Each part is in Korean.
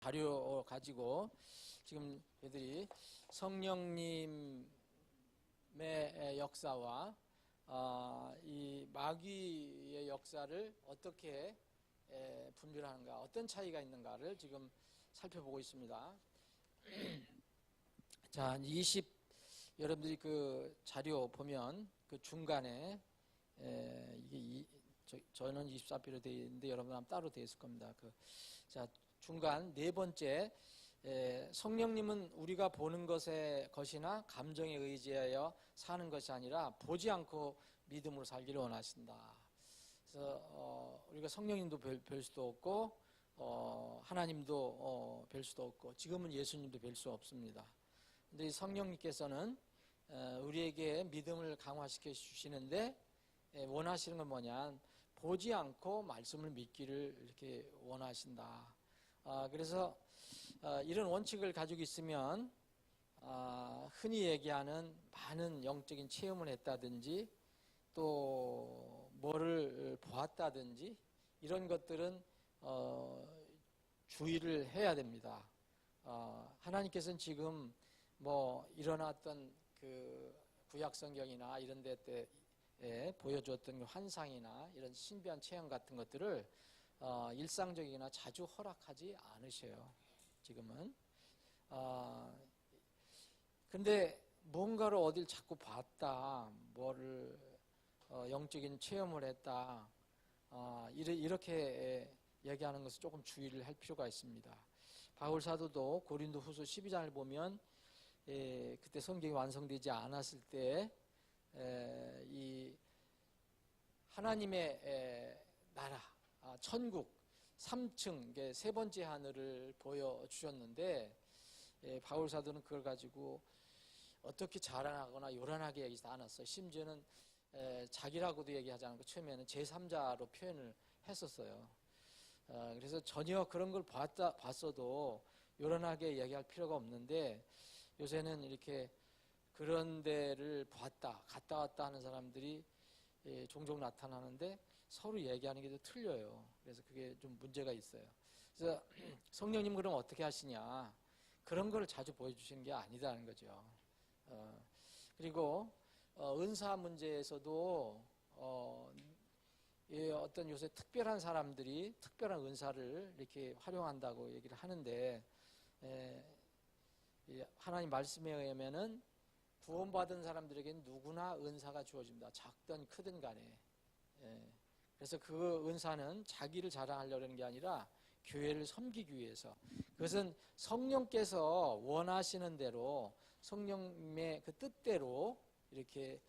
자료 가지고 지금 저희들이 성령님의 역사와 이 마귀의 역사를 어떻게 분별하는가, 어떤 차이가 있는가를 지금 살펴보고 있습니다. 자, 여러분들이 그 자료 보면 그 중간에 저는 24표로 되어 있는데 여러분 따로 되어 있을 겁니다. 자, 중간 네 번째, 성령님은 우리가 보는 것이나 감정에 의지하여 사는 것이 아니라 보지 않고 믿음으로 살기를 원하신다. 그래서 우리가 성령님도 뵐 수도 없고 하나님도 뵐 수도 없고 지금은 예수님도 뵐 수 없습니다. 근데 성령님께서는 우리에게 믿음을 강화시켜 주시는데 원하시는 건 뭐냐, 보지 않고 말씀을 믿기를 이렇게 원하신다. 그래서 이런 원칙을 가지고 있으면 흔히 얘기하는 많은 영적인 체험을 했다든지 또 뭐를 보았다든지 이런 것들은 주의를 해야 됩니다. 하나님께서는 지금 뭐 일어났던 그 구약 성경이나 이런 데 때 보여주었던 환상이나 이런 신비한 체험 같은 것들을 일상적이나 자주 허락하지 않으셔요. 지금은. 근데 뭔가를 어딜 자꾸 봤다, 뭐를 영적인 체험을 했다, 이렇게 얘기하는 것을 조금 주의를 할 필요가 있습니다. 바울 사도도 고린도 후서 12장을 보면 그때 성경이 완성되지 않았을 때 이 하나님의 나라, 천국 3층 세 번째 하늘을 보여주셨는데 바울 사도는 그걸 가지고 어떻게 자랑하거나 요란하게 얘기하지 않았어요. 심지어는 자기라고도 얘기하지 않고 처음에는 제3자로 표현을 했었어요. 그래서 전혀 그런 걸 봤어도 요란하게 얘기할 필요가 없는데 요새는 이렇게 그런 데를 봤다, 갔다 왔다 하는 사람들이 종종 나타나는데 서로 얘기하는 게 좀 틀려요. 그래서 그게 좀 문제가 있어요. 그래서 성령님 그럼 어떻게 하시냐, 그런 걸 자주 보여주시는 게 아니다는 거죠. 그리고 은사 문제에서도 어떤 요새 특별한 사람들이 특별한 은사를 이렇게 활용한다고 얘기를 하는데 하나님 말씀에 의하면은 구원받은 사람들에게는 누구나 은사가 주어집니다. 작든 크든 간에. 그래서 그 은사는 자기를 자랑하려고 하는 게 아니라 교회를 섬기기 위해서, 그것은 성령께서 원하시는 대로 성령님의 그 뜻대로 이렇게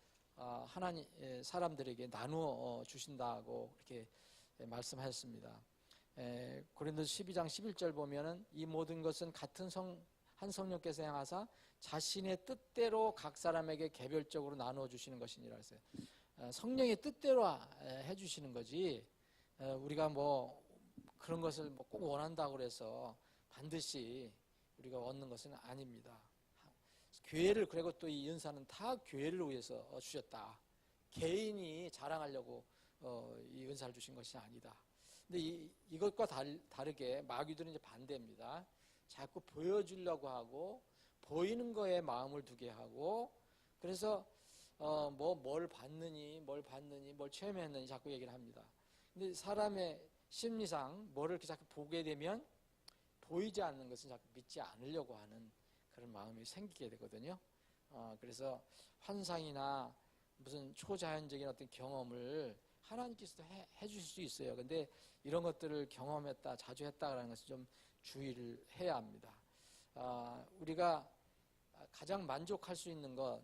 하나님 사람들에게 나누어 주신다고 이렇게 말씀하셨습니다. 고린도서 12장 11절 보면은 이 모든 것은 한 성령께서 행하사 자신의 뜻대로 각 사람에게 개별적으로 나누어 주시는 것이니라 했어요. 성령의 뜻대로 해주시는 거지 우리가 뭐 그런 것을 뭐 꼭 원한다고 해서 반드시 우리가 얻는 것은 아닙니다. 교회를, 그리고 또 이 은사는 다 교회를 위해서 주셨다. 개인이 자랑하려고 이 은사를 주신 것이 아니다. 근데 이것과 다르게 마귀들은 이제 반대입니다. 자꾸 보여주려고 하고 보이는 거에 마음을 두게 하고, 그래서 뭘 봤느니 뭘 체험했느니 자꾸 얘기를 합니다. 근데 사람의 심리상 뭐를 이렇게 자꾸 보게 되면 보이지 않는 것은 자꾸 믿지 않으려고 하는 그런 마음이 생기게 되거든요. 그래서 환상이나 무슨 초자연적인 어떤 경험을 하나님께서도 해 주실 수 있어요. 근데 이런 것들을 경험했다, 자주 했다라는 것을 좀 주의를 해야 합니다. 우리가 가장 만족할 수 있는 것,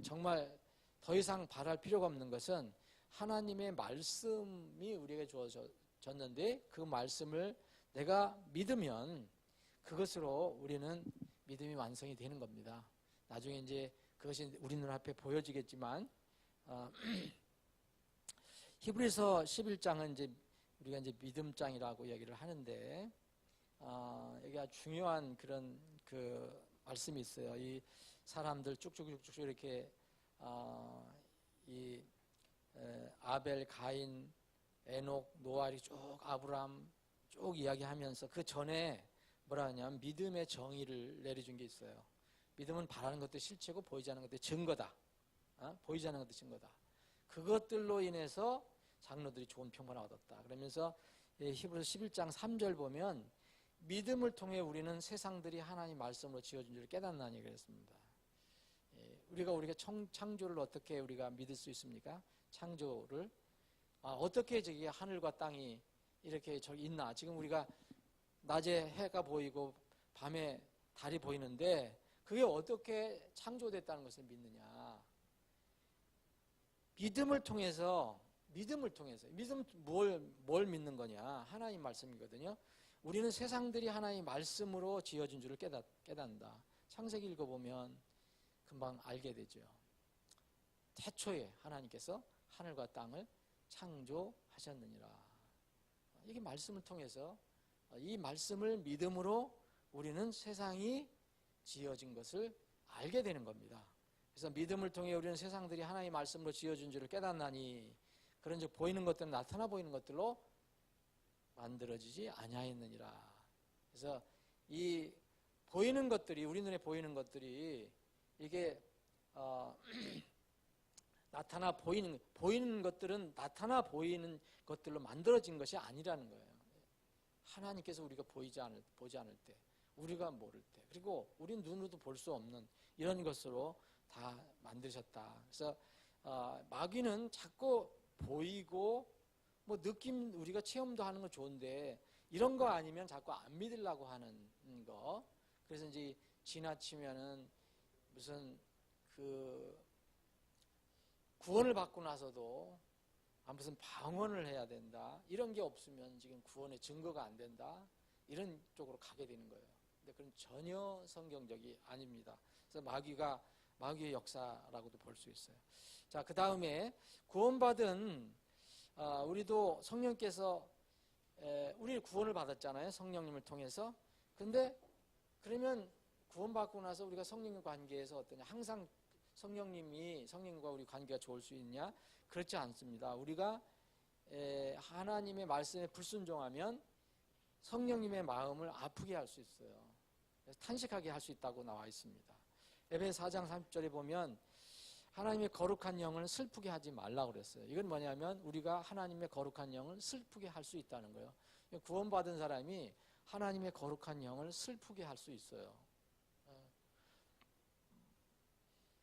정말 더 이상 바랄 필요가 없는 것은 하나님의 말씀이 우리에게 주어졌는데 그 말씀을 내가 믿으면 그것으로 우리는 믿음이 완성이 되는 겁니다. 나중에 이제 그것이 우리 눈앞에 보여지겠지만 히브리서 11장은 이제 우리가 이제 믿음장이라고 얘기를 하는데 여기가 중요한 그런 그 말씀이 있어요. 이 사람들 쭉쭉쭉쭉 이렇게 이 아벨, 가인, 에녹, 노아리 쭉 아브람 쭉 이야기하면서 그 전에 뭐라 하냐면 믿음의 정의를 내려준 게 있어요. 믿음은 바라는 것도 실체고 보이지 않는 것도 증거다. 보이지 않는 것도 증거다. 그것들로 인해서 장로들이 좋은 평판을 얻었다. 그러면서 히브리서 11장 3절 보면 믿음을 통해 우리는 세상들이 하나님 말씀으로 지어준 줄 깨닫나니 그랬습니다. 우리가 창조를 어떻게 우리가 믿을 수 있습니까? 창조를 어떻게 저기 하늘과 땅이 이렇게 저기 있나? 지금 우리가 낮에 해가 보이고 밤에 달이 보이는데 그게 어떻게 창조됐다는 것을 믿느냐? 믿음을 통해서 믿음 뭘 믿는 거냐? 하나님 말씀이거든요. 우리는 세상들이 하나님 말씀으로 지어진 줄을 깨닫는다. 창세기 읽어보면 금방 알게 되죠. 태초에 하나님께서 하늘과 땅을 창조하셨느니라. 이게 말씀을 통해서 이 말씀을 믿음으로 우리는 세상이 지어진 것을 알게 되는 겁니다. 그래서 믿음을 통해 우리는 세상들이 하나님의 말씀으로 지어진 줄을 깨닫나니 그런즉 보이는 것들은 나타나 보이는 것들로 만들어지지 아니하였느니라. 그래서 이 보이는 것들이 우리 눈에 보이는 것들이 이게 나타나 보이는 것들은 나타나 보이는 것들로 만들어진 것이 아니라는 거예요. 하나님께서 우리가 보지 않을 때, 우리가 모를 때, 그리고 우린 눈으로도 볼 수 없는 이런 것으로 다 만드셨다. 그래서 마귀는 자꾸 보이고 뭐 느낌 우리가 체험도 하는 건 좋은데 이런 거 아니면 자꾸 안 믿으려고 하는 거. 그래서 이제 지나치면은 무슨 그 구원을 받고 나서도 무슨 방언을 해야 된다. 이런 게 없으면 지금 구원의 증거가 안 된다. 이런 쪽으로 가게 되는 거예요. 근데 그건 전혀 성경적이 아닙니다. 그래서 마귀의 역사라고도 볼 수 있어요. 자, 그 다음에 구원받은 우리도 성령께서 우리 구원을 받았잖아요. 성령님을 통해서. 근데 그러면 구원받고 나서 우리가 성령님 관계에서 어떠냐? 항상 성령님과 우리 관계가 좋을 수 있냐? 그렇지 않습니다. 우리가 하나님의 말씀에 불순종하면 성령님의 마음을 아프게 할 수 있어요. 그래서 탄식하게 할 수 있다고 나와 있습니다. 에베소 4장 30절에 보면 하나님의 거룩한 영을 슬프게 하지 말라고 그랬어요. 이건 뭐냐면 우리가 하나님의 거룩한 영을 슬프게 할 수 있다는 거예요. 구원받은 사람이 하나님의 거룩한 영을 슬프게 할 수 있어요.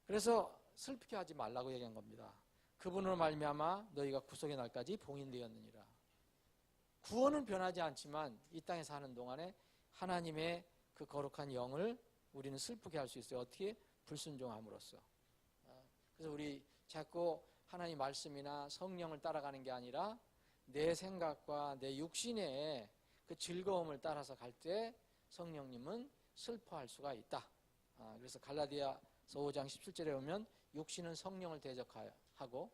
그래서 슬프게 하지 말라고 얘기한 겁니다. 그분으로 말미암아 너희가 구속의 날까지 봉인되었느니라. 구원은 변하지 않지만 이 땅에 사는 동안에 하나님의 그 거룩한 영을 우리는 슬프게 할 수 있어요. 어떻게? 불순종함으로써. 그래서 우리 자꾸 하나님 말씀이나 성령을 따라가는 게 아니라 내 생각과 내 육신의 그 즐거움을 따라서 갈 때 성령님은 슬퍼할 수가 있다. 그래서 갈라디아서 5장 17절에 보면 육신은 성령을 대적하고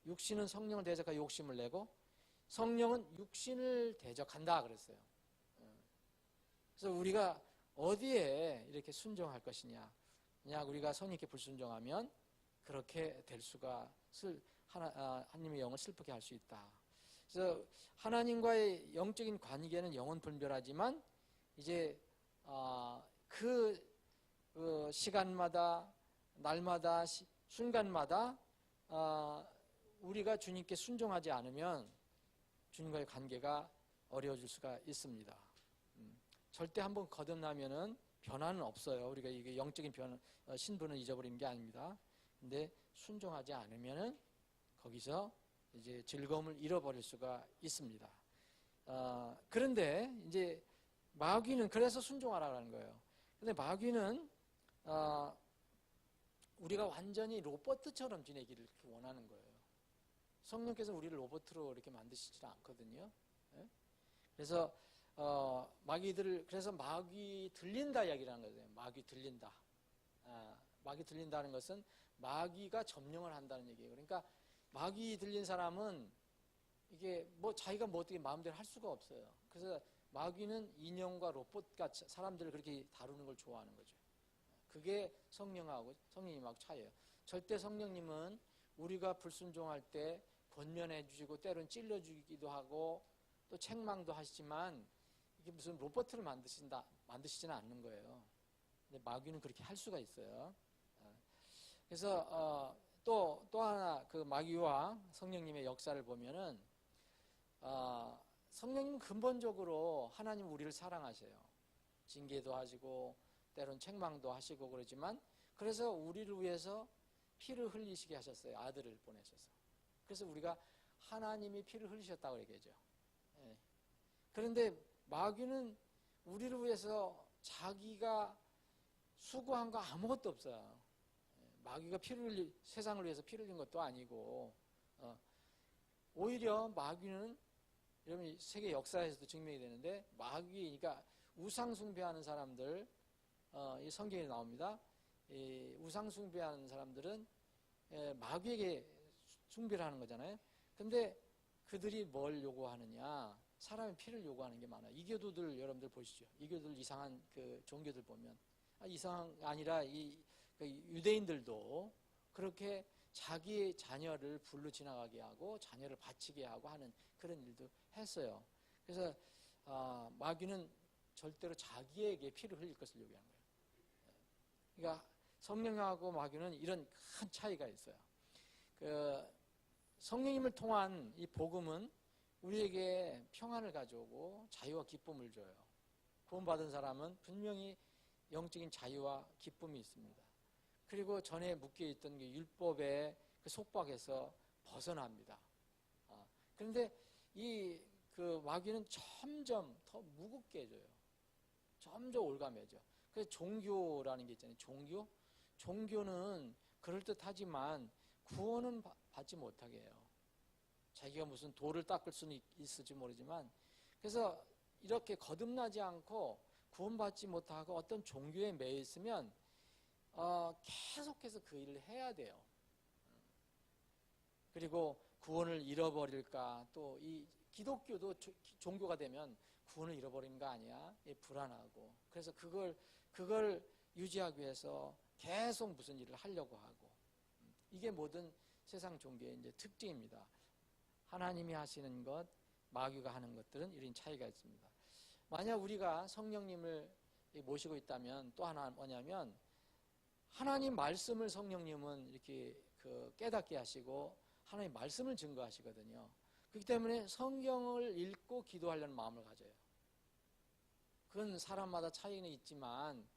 육신은 성령을 대적하여 욕심을 내고 성령은 육신을 대적한다 그랬어요. 그래서 우리가 어디에 이렇게 순종할 것이냐? 그냥 우리가 성령께 불순종하면 그렇게 될 수가 하나님의 영을 슬프게 할 수 있다. 그래서 하나님과의 영적인 관계는 영원 분별하지만 이제 그 시간마다 날마다 순간마다 우리가 주님께 순종하지 않으면 주님과의 관계가 어려워질 수가 있습니다. 절대 한번 거듭나면은 변화는 없어요. 우리가 이게 영적인 신분을 잊어버리는 게 아닙니다. 근데 순종하지 않으면은 거기서 이제 즐거움을 잃어버릴 수가 있습니다. 그런데 이제 마귀는 그래서 순종하라는 거예요. 근데 마귀는 우리가 완전히 로봇처럼 지내기를 이렇게 원하는 거예요. 성령께서 우리를 로봇으로 이렇게 만드시지 않거든요. 네? 그래서 그래서 마귀 들린다 이야기라는 거예요. 마귀 들린다. 마귀 들린다는 것은 마귀가 점령을 한다는 얘기예요. 그러니까 마귀 들린 사람은 이게 뭐 자기가 뭐 어떻게 마음대로 할 수가 없어요. 그래서 마귀는 인형과 로봇같이 사람들을 그렇게 다루는 걸 좋아하는 거죠. 그게 성령님하고 차이예요. 절대 성령님은 우리가 불순종할 때 권면해 주시고 때로는 찔러 주기도 하고 또 책망도 하시지만 이게 무슨 로봇을 만드시지는 않는 거예요. 근데 마귀는 그렇게 할 수가 있어요. 그래서 또 하나 그 마귀와 성령님의 역사를 보면은 성령님은 근본적으로 하나님 우리를 사랑하세요. 징계도 하시고 때론 책망도 하시고 그러지만 그래서 우리를 위해서 피를 흘리시게 하셨어요. 아들을 보내셔서. 그래서 우리가 하나님이 피를 흘리셨다고 얘기하죠. 예. 그런데 마귀는 우리를 위해서 자기가 수고한 거 아무것도 없어요. 마귀가 세상을 위해서 피를 흘린 것도 아니고 오히려 마귀는 여러분 세계 역사에서도 증명이 되는데 그러니까 우상 숭배하는 사람들 이 성경에 나옵니다. 이 우상 숭배하는 사람들은 마귀에게 숭배를 하는 거잖아요. 근데 그들이 뭘 요구하느냐? 사람의 피를 요구하는 게 많아요. 이교도들 여러분들 보시죠. 이교도들 이상한 그 종교들 보면 이상 아니라 그 유대인들도 그렇게 자기의 자녀를 불로 지나가게 하고 자녀를 바치게 하고 하는 그런 일도 했어요. 그래서 마귀는 절대로 자기에게 피를 흘릴 것을 요구하는 거예요. 그러니까 성령하고 마귀는 이런 큰 차이가 있어요. 그 성령님을 통한 이 복음은 우리에게 평안을 가져오고 자유와 기쁨을 줘요. 구원받은 사람은 분명히 영적인 자유와 기쁨이 있습니다. 그리고 전에 묶여있던 그 율법의 그 속박에서 벗어납니다. 그런데 그 마귀는 점점 더 무겁게 해줘요. 점점 올가매져. 그래서 종교라는 게 있잖아요. 종교는 그럴듯하지만 구원은 받지 못하게 해요. 자기가 무슨 돌을 닦을 수는 있을지 모르지만 그래서 이렇게 거듭나지 않고 구원받지 못하고 어떤 종교에 매여 있으면 계속해서 그 일을 해야 돼요. 그리고 구원을 잃어버릴까 또 이 기독교도 종교가 되면 구원을 잃어버린 거 아니야? 불안하고 그래서 그걸 유지하기 위해서 계속 무슨 일을 하려고 하고 이게 모든 세상 종교의 이제 특징입니다. 하나님이 하시는 것, 마귀가 하는 것들은 이런 차이가 있습니다. 만약 우리가 성령님을 모시고 있다면 또 하나 뭐냐면 하나님 말씀을 성령님은 이렇게 깨닫게 하시고 하나님 말씀을 증거하시거든요. 그렇기 때문에 성경을 읽고 기도하려는 마음을 가져요. 그건 사람마다 차이는 있지만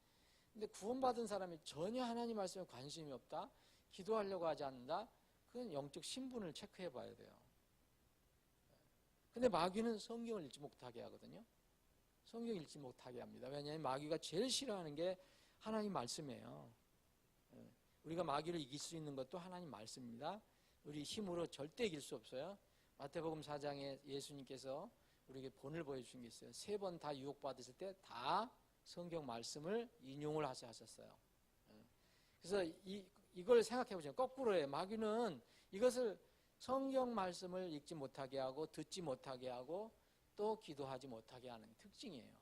근데 구원받은 사람이 전혀 하나님 말씀에 관심이 없다? 기도하려고 하지 않는다? 그건 영적 신분을 체크해 봐야 돼요. 근데 마귀는 성경을 읽지 못하게 하거든요. 성경 읽지 못하게 합니다. 왜냐하면 마귀가 제일 싫어하는 게 하나님 말씀이에요. 우리가 마귀를 이길 수 있는 것도 하나님 말씀입니다. 우리 힘으로 절대 이길 수 없어요. 마태복음 4장에 예수님께서 우리에게 본을 보여주신 게 있어요. 3번 다 유혹받으실 때 다 성경 말씀을 인용을 하셨어요. 그래서 이걸 생각해 보시면 거꾸로 해요. 마귀는 이것을 성경 말씀을 읽지 못하게 하고 듣지 못하게 하고 또 기도하지 못하게 하는 특징이에요.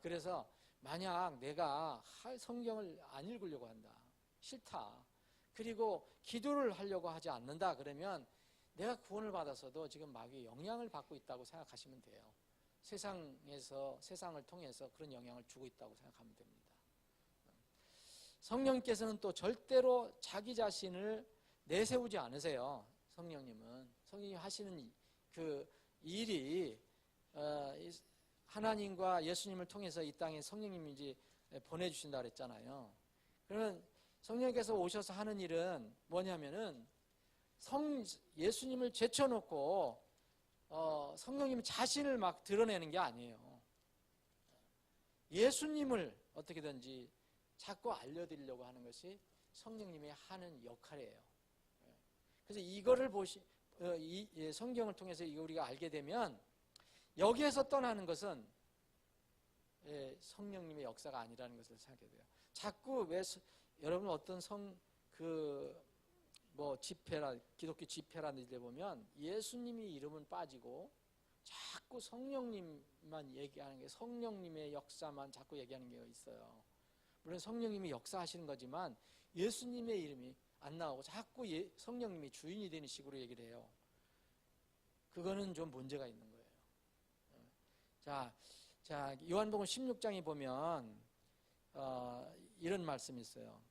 그래서 만약 내가 성경을 안 읽으려고 한다. 싫다. 그리고 기도를 하려고 하지 않는다. 그러면 내가 구원을 받아서도 지금 마귀의 영향을 받고 있다고 생각하시면 돼요. 세상을 통해서 그런 영향을 주고 있다고 생각하면 됩니다. 성령께서는 또 절대로 자기 자신을 내세우지 않으세요. 성령님이 하시는 그 일이 하나님과 예수님을 통해서 이 땅에 성령님이 이제 보내주신다 그랬잖아요. 그러면 성령께서 오셔서 하는 일은 뭐냐면은 예수님을 제쳐놓고 성령님 자신을 막 드러내는 게 아니에요. 예수님을 어떻게든지 자꾸 알려드리려고 하는 것이 성령님이 하는 역할이에요. 그래서 이거를 이 성경을 통해서 우리가 알게 되면 여기에서 떠나는 것은 성령님의 역사가 아니라는 것을 생각해야 돼요. 자꾸 여러분 어떤 기독교 집회라는 데 보면 예수님이 이름은 빠지고 자꾸 성령님만 얘기하는 게 성령님의 역사만 자꾸 얘기하는 게 있어요. 물론 성령님이 역사하시는 거지만 예수님의 이름이 안 나오고 자꾸 성령님이 주인이 되는 식으로 얘기를 해요. 그거는 좀 문제가 있는 거예요. 자, 자, 요한복음 16장에 보면 이런 말씀이 있어요.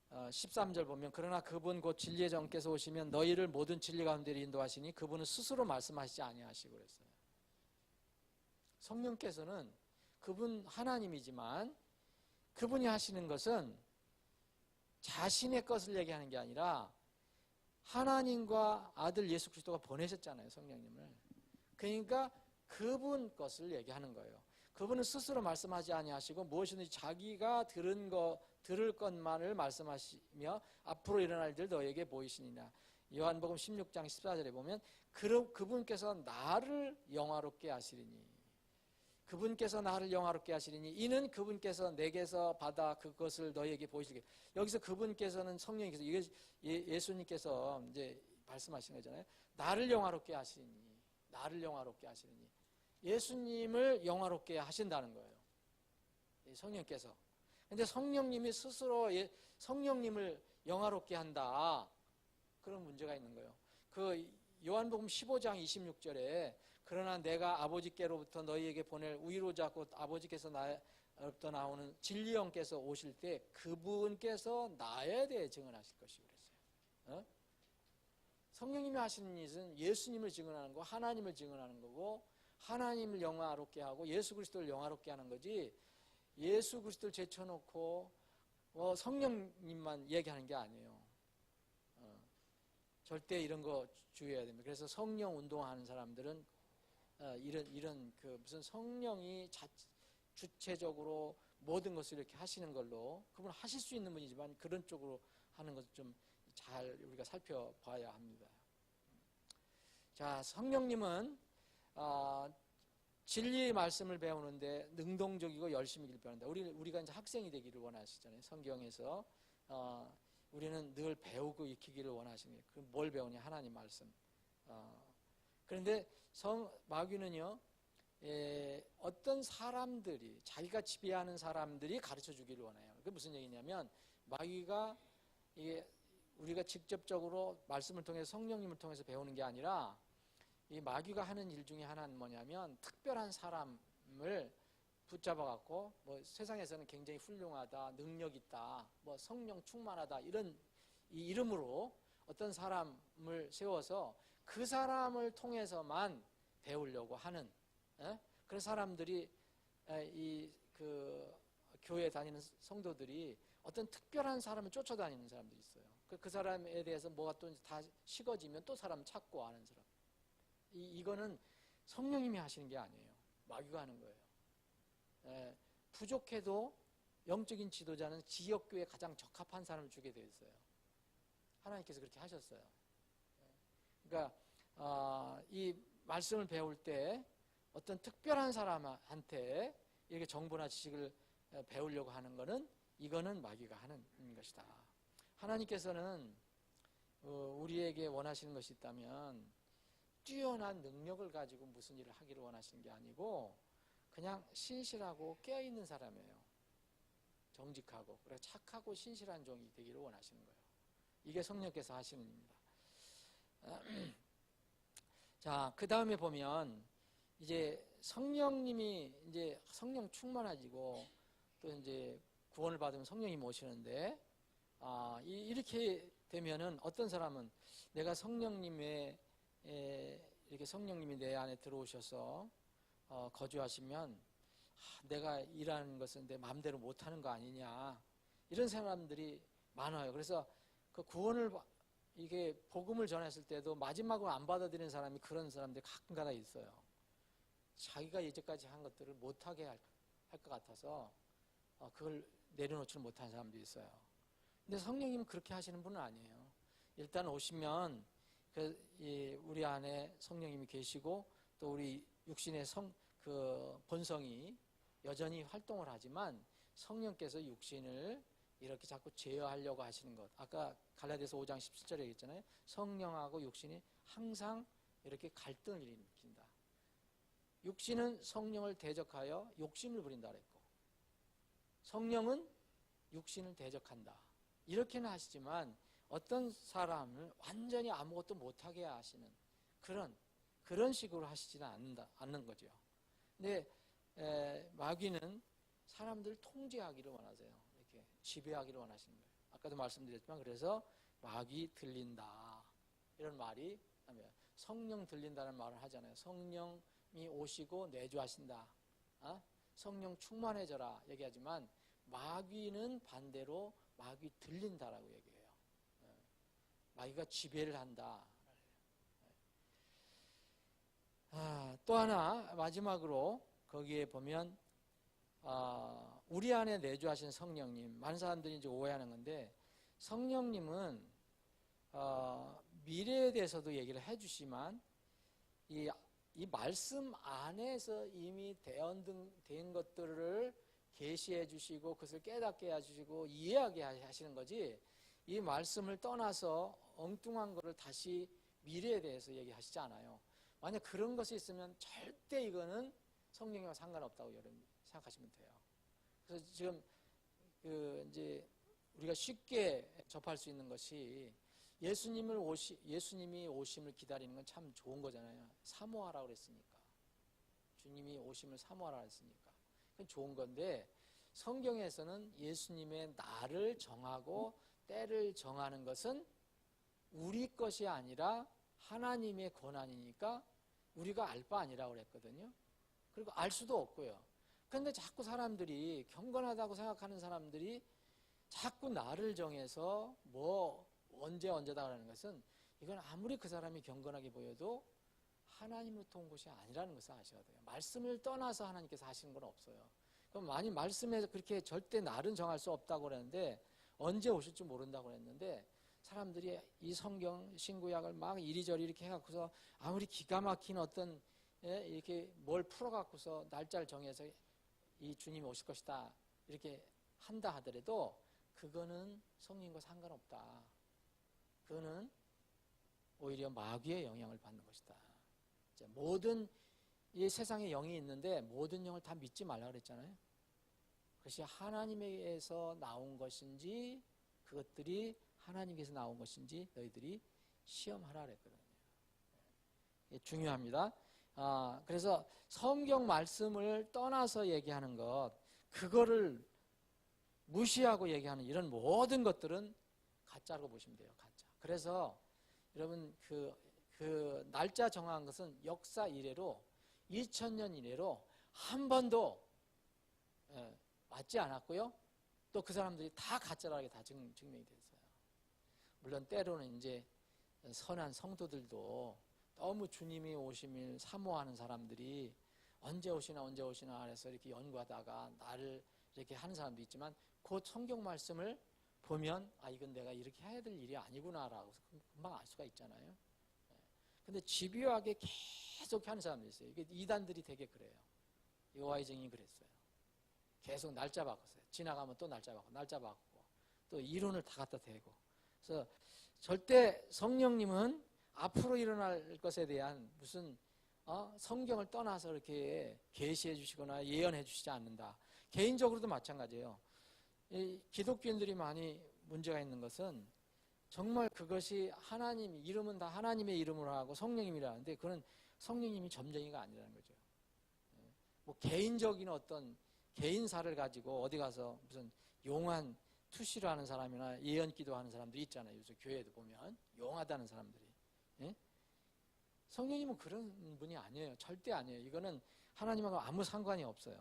13절 보면 그러나 그분 곧 진리의 정께서 오시면 너희를 모든 진리 가운데로 인도하시니 그분은 스스로 말씀하시지 아니하시고 그랬어요. 성령께서는 그분 하나님이지만 그분이 하시는 것은 자신의 것을 얘기하는 게 아니라 하나님과 아들 예수 그리스도가 보내셨잖아요, 성령님을. 그러니까 그분 것을 얘기하는 거예요. 그분은 스스로 말씀하지 아니하시고 무엇이든지 자기가 들을 것만을 말씀하시며 앞으로 일어날 일들 너에게 보이시니라. 요한복음 16장 14절에 보면 그분께서 나를 영화롭게 하시리니, 그분께서 나를 영화롭게 하시리니 이는 그분께서 내게서 받아 그것을 너희에게 보이시게. 여기서 그분께서는 성령님께서, 이게 예수님께서 이제 말씀하시는 거잖아요. 나를 영화롭게 하시리니, 나를 영화롭게 하시리니, 예수님을 영화롭게 하신다는 거예요, 성령께서. 근데 성령님이 스스로 성령님을 영화롭게 한다, 그런 문제가 있는 거예요. 그 요한복음 15장 26절에 그러나 내가 아버지께로부터 너희에게 보낼 우유로 잡고 아버지께서 나로부터 나오는 진리 영께서 오실 때 그분께서 나에 대해 증언하실 것이고 그랬어요. 성령님이 하시는 일은 예수님을 증언하는 거, 하나님을 증언하는 거고, 하나님을 영화롭게 하고 예수 그리스도를 영화롭게 하는 거지, 예수 그리스도를 제쳐놓고 성령님만 얘기하는 게 아니에요. 절대 이런 거 주의해야 됩니다. 그래서 성령 운동하는 사람들은 이런 그 무슨 성령이 주체적으로 모든 것을 이렇게 하시는 걸로, 그분 하실 수 있는 분이지만 그런 쪽으로 하는 것을 좀 잘 우리가 살펴봐야 합니다. 자, 성령님은 진리의 말씀을 배우는데 능동적이고 열심히길 바란다. 우리가 이제 학생이 되기를 원하시잖아요. 성경에서 우리는 늘 배우고 익히기를 원하시는 거예요. 그럼 뭘 배우냐? 하나님 말씀. 그런데 마귀는요, 어떤 사람들이, 자기가 지배하는 사람들이 가르쳐 주기를 원해요. 그게 무슨 얘기냐면, 마귀가 우리가 직접적으로 말씀을 통해서 성령님을 통해서 배우는 게 아니라, 이 마귀가 하는 일 중에 하나는 뭐냐면, 특별한 사람을 붙잡아갖고 뭐 세상에서는 굉장히 훌륭하다, 능력 있다, 뭐 성령 충만하다, 이런 이 이름으로 어떤 사람을 세워서 그 사람을 통해서만 배우려고 하는, 그런 사람들이, 그 교회 다니는 성도들이 어떤 특별한 사람을 쫓아다니는 사람들이 있어요. 그 사람에 대해서 뭐가 또 다 식어지면 또 사람 찾고 아는 사람. 이거는 성령님이 하시는 게 아니에요. 마귀가 하는 거예요. 부족해도 영적인 지도자는 지역교회에 가장 적합한 사람을 주게 되어 있어요. 하나님께서 그렇게 하셨어요. 그러니까 이 말씀을 배울 때 어떤 특별한 사람한테 이렇게 정보나 지식을 배우려고 하는 것은, 이거는 마귀가 하는 것이다. 하나님께서는 우리에게 원하시는 것이 있다면 뛰어난 능력을 가지고 무슨 일을 하기를 원하시는 게 아니고 그냥 신실하고 깨어있는 사람이에요. 정직하고, 그래 착하고 신실한 종이 되기를 원하시는 거예요. 이게 성령께서 하시는 일입니다. 자, 그 다음에 보면 이제 성령님이 이제 성령 충만해지고 또 이제 구원을 받으면 성령님이 오시는데, 이렇게 되면은 어떤 사람은 내가 성령님의 이렇게 성령님이 내 안에 들어오셔서 거주하시면 내가 일하는 것은 내 마음대로 못하는 거 아니냐, 이런 사람들이 많아요. 그래서 그 구원을 이게 복음을 전했을 때도 마지막으로 안 받아들이는 사람이, 그런 사람들이 가끔가다 있어요. 자기가 이제까지 한 것들을 못하게 할 것 같아서 그걸 내려놓지를 못하는 사람도 있어요. 근데 성령님은 그렇게 하시는 분은 아니에요. 일단 오시면 우리 안에 성령님이 계시고 또 우리 육신의 그 본성이 여전히 활동을 하지만 성령께서 육신을 이렇게 자꾸 제어하려고 하시는 것. 아까 갈라디아서 5장 17절에 얘기했잖아요. 성령하고 육신이 항상 이렇게 갈등을 일으킨다. 육신은 성령을 대적하여 욕심을 부린다 그랬고, 성령은 육신을 대적한다. 이렇게는 하시지만 어떤 사람을 완전히 아무것도 못하게 하시는 그런 식으로 하시지는 않는 거죠. 근데 마귀는 사람들을 통제하기를 원하세요. 이렇게 지배하기를 원하시는 거예요. 아까도 말씀드렸지만 그래서 마귀 들린다 이런 말이 성령 들린다는 말을 하잖아요. 성령이 오시고 내주하신다. 성령 충만해져라 얘기하지만 마귀는 반대로 마귀 들린다라고 얘기해요. 마귀가 지배를 한다. 또 하나 마지막으로 거기에 보면 우리 안에 내주하신 성령님, 많은 사람들이 이제 오해하는 건데 성령님은 미래에 대해서도 얘기를 해주시지만 이 말씀 안에서 이미 된 것들을 계시해 주시고 그것을 깨닫게 해주시고 이해하게 하시는 거지, 이 말씀을 떠나서 엉뚱한 것을 다시 미래에 대해서 얘기하시지 않아요. 만약 그런 것이 있으면 절대 이거는 성령과 상관없다고 여러분 생각하시면 돼요. 그래서 지금 이제 우리가 쉽게 접할 수 있는 것이 예수님이 오심을 기다리는 건 참 좋은 거잖아요. 사모하라고 그랬으니까. 주님이 오심을 사모하라고 했으니까. 그건 좋은 건데 성경에서는 예수님의 날을 정하고 때를 정하는 것은 우리 것이 아니라 하나님의 권한이니까 우리가 알 바 아니라고 그랬거든요. 그리고 알 수도 없고요. 그런데 자꾸 사람들이, 경건하다고 생각하는 사람들이 자꾸 날을 정해서 언제다 그러는 것은, 이건 아무리 그 사람이 경건하게 보여도 하나님으로부터 온 것이 아니라는 것을 아셔야 돼요. 말씀을 떠나서 하나님께서 하시는 건 없어요. 그럼 많이 말씀에서 그렇게 절대 날은 정할 수 없다고 그랬는데, 언제 오실 줄 모른다고 그랬는데, 사람들이 이 성경 신구약을 막 이리저리 이렇게 해갖고서 아무리 기가 막힌 어떤 이렇게 뭘 풀어갖고서 날짜를 정해서 이 주님이 오실 것이다 이렇게 한다 하더라도 그거는 성령과 상관없다. 그거는 오히려 마귀의 영향을 받는 것이다. 모든 이 세상에 영이 있는데 모든 영을 다 믿지 말라 그랬잖아요. 그것이 하나님에게서 나온 것인지 그것들이 하나님께서 나온 것인지 너희들이 시험하라 그랬거든요. 중요합니다. 그래서 성경 말씀을 떠나서 얘기하는 것, 그거를 무시하고 얘기하는 이런 모든 것들은 가짜라고 보시면 돼요. 가짜. 그래서 여러분 그 날짜 정한 것은 역사 이래로 2000년 이래로 한 번도 맞지 않았고요. 또 그 사람들이 다 가짜라고 다 증명이 됐어요. 물론 때로는 이제 선한 성도들도 너무 주님이 오심을 사모하는 사람들이 언제 오시나 해서 이렇게 연구하다가 나를 이렇게 하는 사람도 있지만, 그 성경 말씀을 보면 이건 내가 이렇게 해야 될 일이 아니구나라고 금방 알 수가 있잖아요. 근데 집요하게 계속 하는 사람도 있어요. 이게 이단들이 되게 그래요. 여호와의 증인이 그랬어요. 계속 날짜 바꿨어요. 지나가면 또 날짜 바꾸고 또 이론을 다 갖다 대고. 그래서 절대 성령님은 앞으로 일어날 것에 대한 무슨 성경을 떠나서 이렇게 계시해 주시거나 예언해 주시지 않는다. 개인적으로도 마찬가지예요. 이 기독교인들이 많이 문제가 있는 것은 정말 그것이 하나님 이름은 다 하나님의 이름으로 하고 성령님이라는데, 그건 성령님이 점쟁이가 아니라는 거죠. 뭐 개인적인 어떤 개인사를 가지고 어디 가서 무슨 용한 투시를 하는 사람이나 예언기도 하는 사람들이 있잖아요. 요새 교회에도 보면 용하다는 사람들이. 성령님은 그런 분이 아니에요. 절대 아니에요. 이거는 하나님하고 아무 상관이 없어요.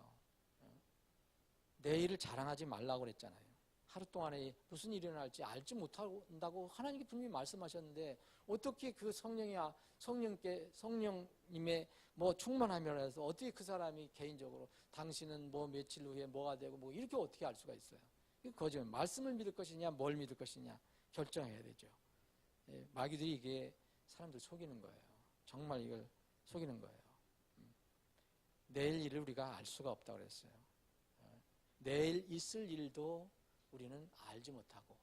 내일을 자랑하지 말라고 그랬잖아요. 하루 동안에 무슨 일이 일어날지 알지 못한다고 하나님께 분명히 말씀하셨는데, 어떻게 그 성령님의 충만함이라 해서 어떻게 그 사람이 개인적으로 당신은 며칠 후에 뭐가 되고 이렇게 어떻게 알 수가 있어요? 거짓말. 말씀을 믿을 것이냐 뭘 믿을 것이냐 결정해야 되죠. 마귀들이 이게 사람들 속이는 거예요. 정말 이걸 속이는 거예요. 내일 일을 우리가 알 수가 없다고 그랬어요. 내일 있을 일도 우리는 알지 못하고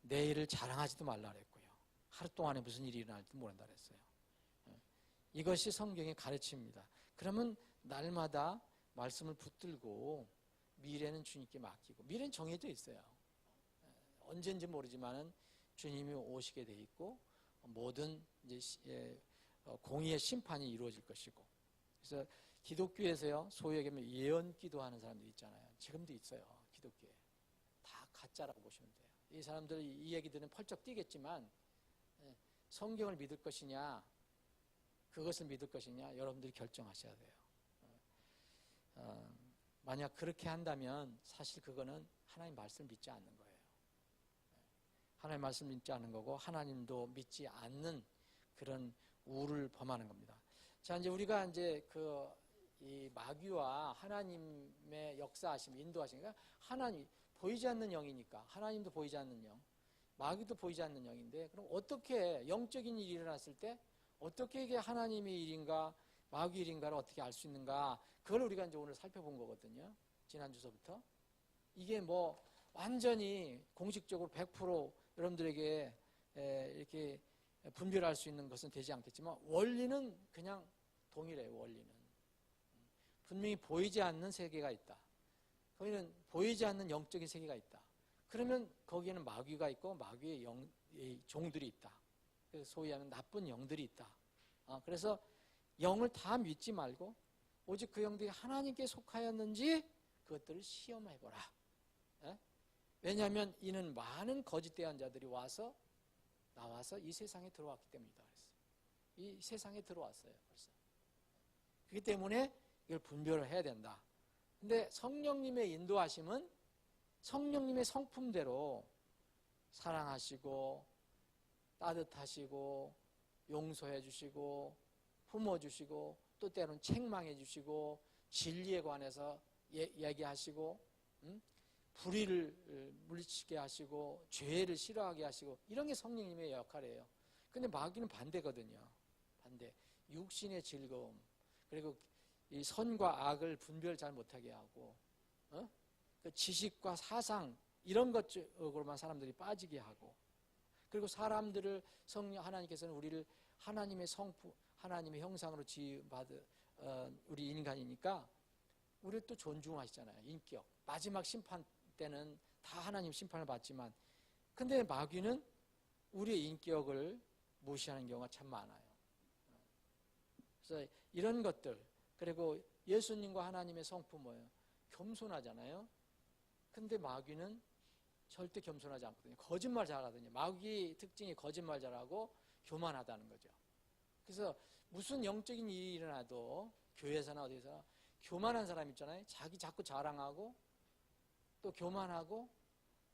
내일을 자랑하지도 말라 그랬고요. 하루 동안에 무슨 일이 일어날지도 모른다 그랬어요. 이것이 성경의 가르침입니다. 그러면 날마다 말씀을 붙들고 미래는 주님께 맡기고, 미래는 정해져 있어요. 언제인지 모르지만은 주님이 오시게 돼 있고 모든 이제 공의의 심판이 이루어질 것이고, 그래서 기독교에서요, 소위 얘기하면 예언기도 하는 사람들이 있잖아요. 지금도 있어요, 기독교에. 다 가짜라고 보시면 돼요. 이 사람들 이 얘기 들으면 펄쩍 뛰겠지만, 성경을 믿을 것이냐, 그것을 믿을 것이냐, 여러분들이 결정하셔야 돼요. 만약 그렇게 한다면 사실 그거는 하나님 말씀을 믿지 않는 거예요. 하나님 말씀을 믿지 않는 거고, 하나님도 믿지 않는 그런 우를 범하는 겁니다. 자, 이제 우리가 이제 이 마귀와 하나님의 역사하심, 인도하심, 하나님, 보이지 않는 영이니까, 하나님도 보이지 않는 영, 마귀도 보이지 않는 영인데, 그럼 어떻게 영적인 일이 일어났을 때, 어떻게 이게 하나님의 일인가, 마귀 일인가를 어떻게 알 수 있는가, 그걸 우리가 이제 오늘 살펴본 거거든요. 지난 주서부터. 이게 뭐, 완전히 공식적으로 100% 여러분들에게 이렇게 분별할 수 있는 것은 되지 않겠지만, 원리는 그냥 동일해요, 원리는. 분명히 보이지 않는 세계가 있다. 거기는 보이지 않는 영적인 세계가 있다. 그러면 거기에는 마귀가 있고 마귀의 종들이 있다. 소위 하면 나쁜 영들이 있다. 그래서 영을 다 믿지 말고 오직 그 영들이 하나님께 속하였는지 그것들을 시험해보라. 왜냐하면 이는 많은 거짓대한 자들이 나와서 이 세상에 들어왔기 때문이다. 이 세상에 들어왔어요, 벌써. 그렇기 때문에 이걸 분별을 해야 된다. 근데 성령님의 인도하심은 성령님의 성품대로 사랑하시고 따뜻하시고 용서해 주시고 품어주시고 또 때로는 책망해 주시고 진리에 관해서 얘기하시고 불의를 물리치게 하시고 죄를 싫어하게 하시고 이런 게 성령님의 역할이에요. 근데 마귀는 반대거든요. 반대. 육신의 즐거움 그리고 이 선과 악을 분별 잘 못하게 하고 그 지식과 사상 이런 것으로만 사람들이 빠지게 하고 그리고 사람들을 성령 하나님께서는 우리를 하나님의 성품 하나님의 형상으로 지음받은 우리 인간이니까 우리를 또 존중하시잖아요. 인격. 마지막 심판 때는 다 하나님 심판을 받지만 근데 마귀는 우리의 인격을 무시하는 경우가 참 많아요. 그래서 이런 것들 그리고 예수님과 하나님의 성품 뭐예요? 겸손하잖아요. 근데 마귀는 절대 겸손하지 않거든요. 거짓말 잘하거든요. 마귀 특징이 거짓말 잘하고 교만하다는 거죠. 그래서 무슨 영적인 일이 일어나도 교회에서나 어디서나 교만한 사람 있잖아요. 자기 자꾸 자랑하고 또 교만하고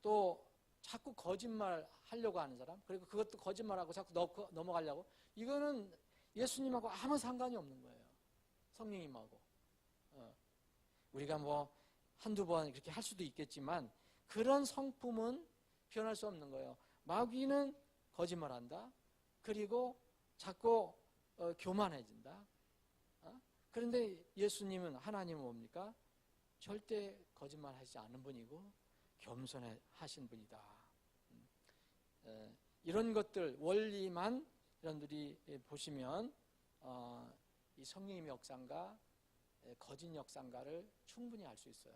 또 자꾸 거짓말 하려고 하는 사람 그리고 그것도 거짓말하고 자꾸 넘어가려고 이거는 예수님하고 아무 상관이 없는 거예요. 성령님하고 우리가 뭐 한두 번 그렇게 할 수도 있겠지만 그런 성품은 변할 수 없는 거예요. 마귀는 거짓말한다. 그리고 자꾸 교만해진다. 그런데 예수님은 하나님은 뭡니까? 절대 거짓말하지 않는 분이고 겸손하신 분이다. 이런 것들 원리만 여러분들이 보시면 이 성령님의 역사인가 거짓 역사인가를 충분히 알 수 있어요.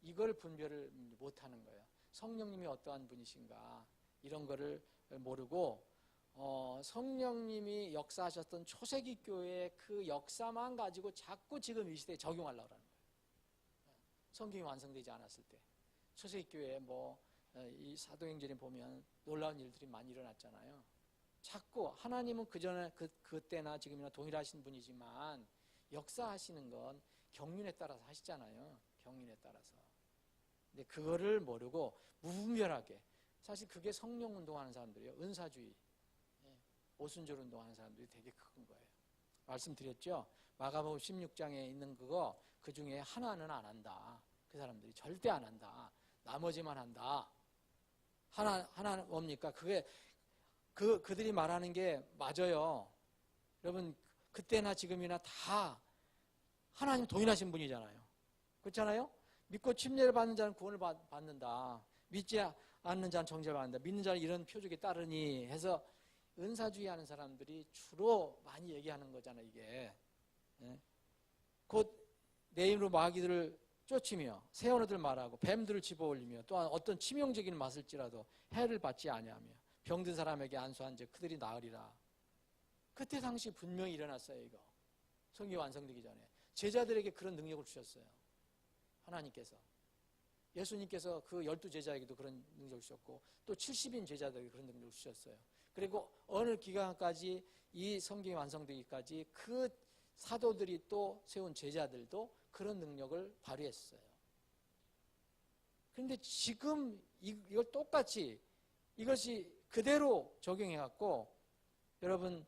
이걸 분별을 못하는 거예요. 성령님이 어떠한 분이신가 이런 거를 모르고 성령님이 역사하셨던 초세기 교회의 그 역사만 가지고 자꾸 지금 이 시대에 적용하려고 하는 거예요. 성경이 완성되지 않았을 때 초세기 교회에 이 사도행전에 보면 놀라운 일들이 많이 일어났잖아요. 자꾸 하나님은 그때나 지금이나 동일하신 분이지만 역사하시는 건 경륜에 따라서 하시잖아요. 경륜에 따라서. 근데 그거를 모르고 무분별하게 사실 그게 성령 운동하는 사람들이에요. 은사주의, 오순절 운동하는 사람들이 되게 큰 거예요. 말씀드렸죠. 마가복음 16장에 있는 그 중에 하나는 안 한다. 그 사람들이 절대 안 한다. 나머지만 한다. 하나는 뭡니까? 그들이 말하는 게 맞아요. 여러분 그때나 지금이나 다 하나님 동일하신 분이잖아요. 그렇잖아요? 믿고 침례를 받는 자는 구원을 받는다. 믿지 않는 자는 정죄를 받는다. 믿는 자는 이런 표적에 따르니 해서 은사주의 하는 사람들이 주로 많이 얘기하는 거잖아요. 이게 곧 내 이름으로 마귀들을 쫓으며 새언어들 말하고 뱀들을 집어올리며 또한 어떤 치명적인 맛을지라도 해를 받지 아니하며 병든 사람에게 안수한즉 그들이 나으리라. 그때 당시 분명히 일어났어요. 이거 성경이 완성되기 전에 제자들에게 그런 능력을 주셨어요. 하나님께서. 예수님께서 그 12제자에게도 그런 능력을 주셨고 또 70인 제자들에게 그런 능력을 주셨어요. 그리고 어느 기간까지 이 성경이 완성되기까지 그 사도들이 또 세운 제자들도 그런 능력을 발휘했어요. 그런데 지금 이걸 똑같이 이것이 그대로 적용해갖고 여러분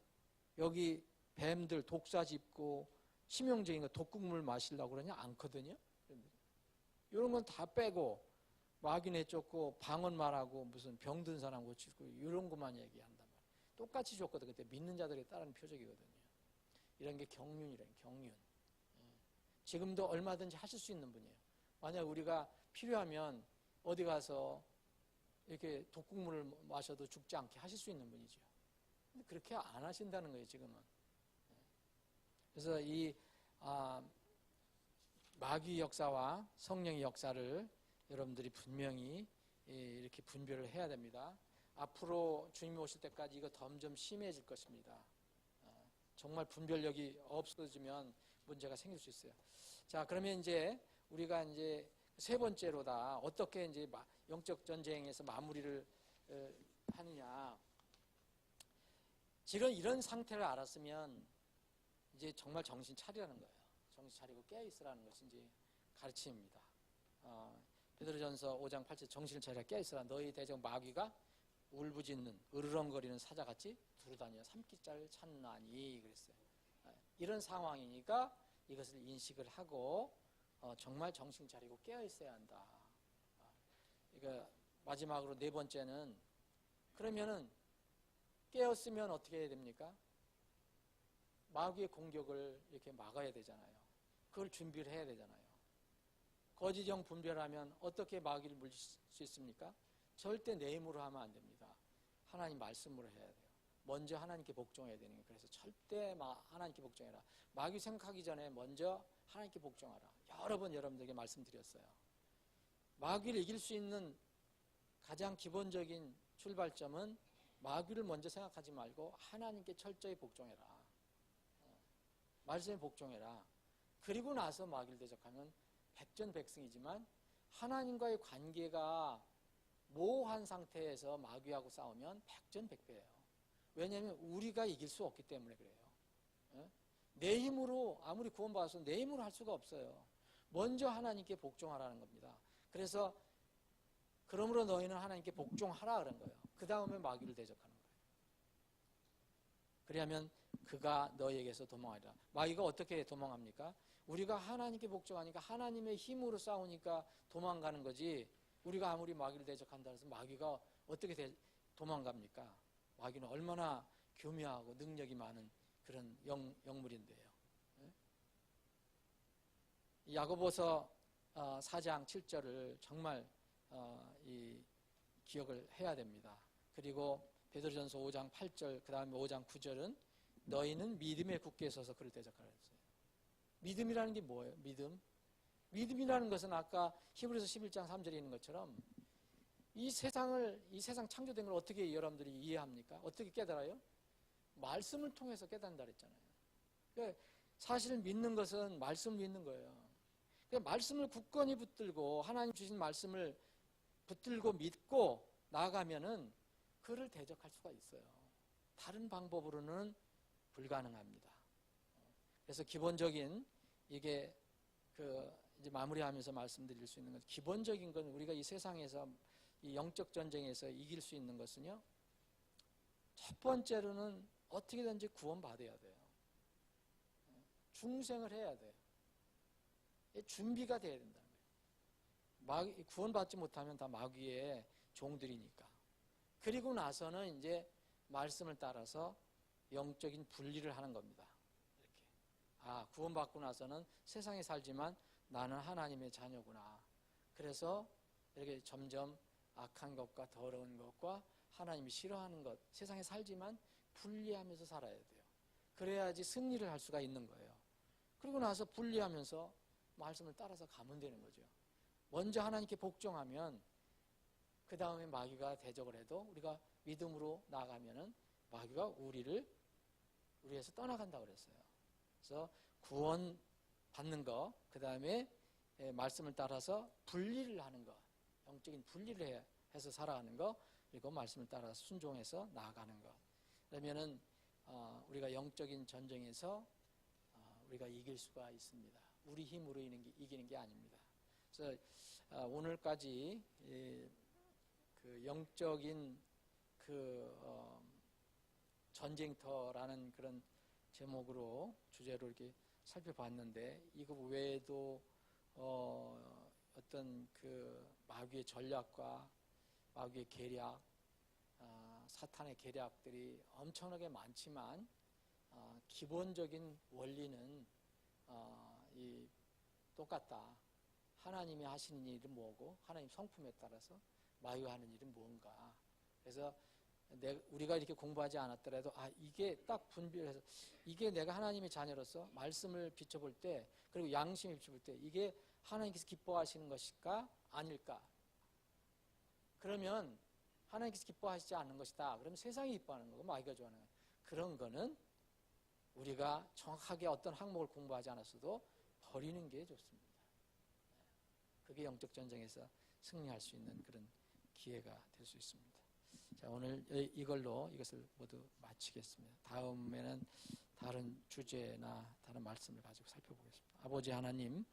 여기 뱀들 독사 짚고 치명적인 거 독국물 마시려고 그러냐? 않거든요. 이런 건 다 빼고 마귀 내쫓고 방언 말하고 무슨 병든 사람 고치고 이런 것만 얘기한단 말이에요. 똑같이 줬거든. 그때 믿는 자들에게 따르는 표적이거든요. 이런 게 경륜이래요. 경륜. 지금도 얼마든지 하실 수 있는 분이에요. 만약 우리가 필요하면 어디 가서 이렇게 독국물을 마셔도 죽지 않게 하실 수 있는 분이죠. 근데 그렇게 안 하신다는 거예요, 지금은. 그래서 이 마귀 역사와 성령의 역사를 여러분들이 분명히 이렇게 분별을 해야 됩니다. 앞으로 주님이 오실 때까지 이거 점점 심해질 것입니다. 정말 분별력이 없어지면 문제가 생길 수 있어요. 자, 그러면 이제 우리가 이제 세 번째로다 어떻게 이제 영적 전쟁에서 마무리를 하느냐. 지금 이런 상태를 알았으면 이제 정말 정신 차리라는 거예요. 정신 차리고 깨어 있으라는 것이 이제 가르침입니다. 베드로전서 5장 8절 정신을 차리라 깨어 있으라. 너희 대적 마귀가 울부짖는 으르렁거리는 사자같이 두루다니며 삼키자를 찾나니 그랬어요. 이런 상황이니까 이것을 인식을 하고 정말 정신 차리고 깨어 있어야 한다. 그러니까 마지막으로 네 번째는 그러면은 깨었으면 어떻게 해야 됩니까? 마귀의 공격을 이렇게 막아야 되잖아요. 그걸 준비를 해야 되잖아요. 거짓형 분별하면 어떻게 마귀를 물리칠 수 있습니까? 절대 내 힘으로 하면 안 됩니다. 하나님 말씀으로 해야 돼요. 먼저 하나님께 복종해야 되는 거예요. 그래서 절대 하나님께 복종해라. 마귀 생각하기 전에 먼저 하나님께 복종하라. 여러 번 여러분들에게 말씀드렸어요. 마귀를 이길 수 있는 가장 기본적인 출발점은 마귀를 먼저 생각하지 말고 하나님께 철저히 복종해라. 말씀에 복종해라. 그리고 나서 마귀를 대적하면 백전백승이지만 하나님과의 관계가 모호한 상태에서 마귀하고 싸우면 백전백패예요. 왜냐하면 우리가 이길 수 없기 때문에 그래요. 내 힘으로 아무리 구원받아서 내 힘으로 할 수가 없어요. 먼저 하나님께 복종하라는 겁니다. 그래서 그러므로 너희는 하나님께 복종하라 그런 거예요. 그 다음에 마귀를 대적하는 거예요. 그리하면 그가 너희에게서 도망하리라. 마귀가 어떻게 도망합니까? 우리가 하나님께 복종하니까 하나님의 힘으로 싸우니까 도망가는 거지. 우리가 아무리 마귀를 대적한다 해서 마귀가 어떻게 도망갑니까? 마귀는 얼마나 교묘하고 능력이 많은 그런 영물인데요. 야고보서 4장 7절을 정말 기억을 해야 됩니다. 그리고 베드로전서 5장 8절 그 다음에 5장 9절은 너희는 믿음에 굳게 서서 그를 대적하라 했어요. 믿음이라는 게 뭐예요? 믿음이라는 것은 아까 히브리서 11장 3절에 있는 것처럼 이 세상 창조된 걸 어떻게 여러분들이 이해합니까? 어떻게 깨달아요? 말씀을 통해서 깨닫는다 그랬잖아요. 그러니까 사실 믿는 것은 말씀을 믿는 거예요. 그러니까 말씀을 굳건히 붙들고 하나님 주신 말씀을 붙들고 믿고 나아가면은 그를 대적할 수가 있어요. 다른 방법으로는 불가능합니다. 그래서 기본적인 이게 이제 마무리하면서 말씀드릴 수 있는 것, 기본적인 건 우리가 이 세상에서 이 영적 전쟁에서 이길 수 있는 것은요. 첫 번째로는 어떻게든지 구원받아야 돼요. 중생을 해야 돼요. 준비가 돼야 된다는 거예요. 구원받지 못하면 다 마귀의 종들이니까. 그리고 나서는 이제 말씀을 따라서 영적인 분리를 하는 겁니다. 이렇게. 구원받고 나서는 세상에 살지만 나는 하나님의 자녀구나. 그래서 이렇게 점점 악한 것과 더러운 것과 하나님이 싫어하는 것, 세상에 살지만 분리하면서 살아야 돼요. 그래야지 승리를 할 수가 있는 거예요. 그리고 나서 분리하면서 말씀을 따라서 가면 되는 거죠. 먼저 하나님께 복종하면 그 다음에 마귀가 대적을 해도 우리가 믿음으로 나아가면은 마귀가 우리에서 떠나간다고 그랬어요. 그래서 구원 받는 거, 그 다음에 말씀을 따라서 분리를 하는 거, 영적인 분리를 해서 살아가는 거, 그리고 말씀을 따라서 순종해서 나아가는 거. 그러면은 우리가 영적인 전쟁에서 우리가 이길 수가 있습니다. 우리 힘으로 이기는 게 아닙니다. 그래서 오늘까지 그 영적인 그 전쟁터라는 그런 제목으로 주제로 이렇게 살펴봤는데, 이거 외에도 어떤 그 마귀의 전략과 마귀의 계략, 사탄의 계략들이 엄청나게 많지만 기본적인 원리는 똑같다. 하나님이 하시는 일은 뭐고 하나님 성품에 따라서 마귀가 하는 일은 뭔가. 그래서 우리가 이렇게 공부하지 않았더라도 이게 딱 분별해서 이게 내가 하나님의 자녀로서 말씀을 비춰볼 때, 그리고 양심을 비춰볼 때 이게 하나님께서 기뻐하시는 것일까 아닐까. 그러면 하나님께서 기뻐하시지 않는 것이다. 그러면 세상이 기뻐하는 거고 마귀가 좋아하는 거예요. 그런 거는 우리가 정확하게 어떤 항목을 공부하지 않았어도 버리는 게 좋습니다. 그게 영적 전쟁에서 승리할 수 있는 그런 기회가 될 수 있습니다. 자, 오늘 이걸로 이것을 모두 마치겠습니다. 다음에는 다른 주제나 다른 말씀을 가지고 살펴보겠습니다. 아버지 하나님,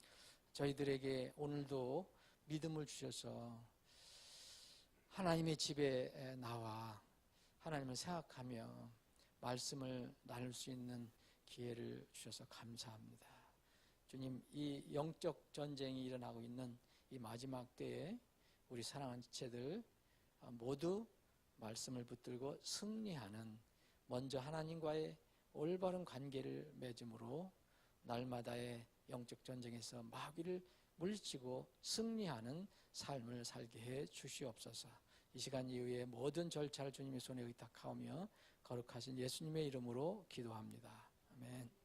저희들에게 오늘도 믿음을 주셔서 하나님의 집에 나와 하나님을 생각하며 말씀을 나눌 수 있는 기회를 주셔서 감사합니다. 주님, 이 영적 전쟁이 일어나고 있는 이 마지막 때에 우리 사랑하는 지체들 모두 말씀을 붙들고 승리하는, 먼저 하나님과의 올바른 관계를 맺음으로 날마다의 영적 전쟁에서 마귀를 물리치고 승리하는 삶을 살게 해 주시옵소서. 이 시간 이후에 모든 절차를 주님의 손에 의탁하오며 거룩하신 예수님의 이름으로 기도합니다. 아멘.